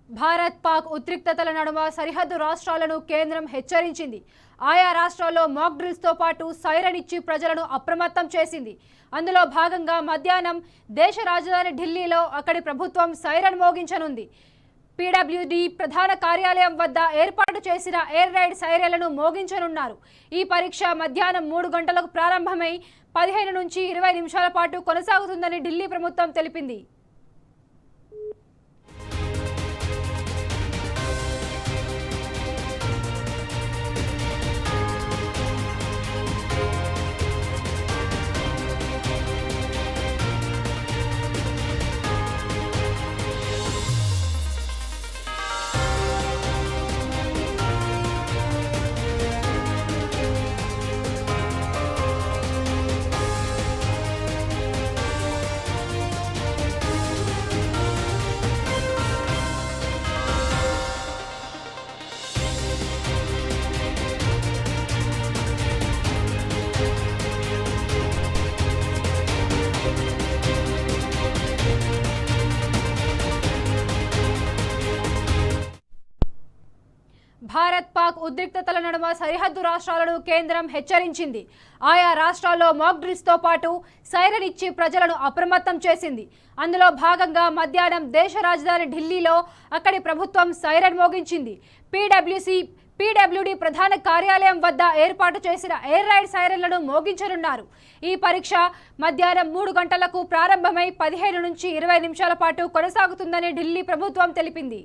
భారత్ పాక్ ఉద్రిక్తతల నడుమ సరిహద్దు రాష్ట్రాలను కేంద్రం హెచ్చరించింది. ఆయా రాష్ట్రాల్లో మాక్ డ్రిల్స్ తో పాటు సైరన్ ఇచ్చి ప్రజలను అప్రమత్తం చేసింది. అందులో భాగంగా మధ్యాహ్నం దేశ రాజధాని ఢిల్లీలో అక్కడి ప్రభుత్వం సైరన్ మోగించనుంది. పీడబ్ల్యూడీ ప్రధాన కార్యాలయం వద్ద ఏర్పాటు చేసిన ఎయిర్ రైడ్ సైరన్లను మోగించనున్నారు. ఈ పరీక్ష మధ్యాహ్నం 3 గంటలకు ప్రారంభమై 15 నుంచి 20 నిమిషాల పాటు కొనసాగుతుందని ఢిల్లీ ప్రభుత్వం తెలిపింది. భారత్ పాక్ ఉద్రిక్తతల నడుమ సరిహద్దు రాష్ట్రాలను కేంద్రం హెచ్చరించింది. ఆయా రాష్ట్రాల్లో మాక్ డ్రిల్స్ తో పాటు సైరన్ ఇచ్చి ప్రజలను అప్రమత్తం చేసింది. అందులో భాగంగా మధ్యాహ్నం దేశ రాజధాని ఢిల్లీలో అక్కడి ప్రభుత్వం సైరన్ మోగించింది. పీడబ్ల్యూడీ ప్రధాన కార్యాలయం వద్ద ఏర్పాటు చేసిన ఎయిర్ రైడ్ సైరన్లను మోగించనున్నారు. ఈ పరీక్ష మధ్యాహ్నం 3 గంటలకు ప్రారంభమై 15 నుంచి 20 నిమిషాల పాటు కొనసాగుతుందని ఢిల్లీ ప్రభుత్వం తెలిపింది.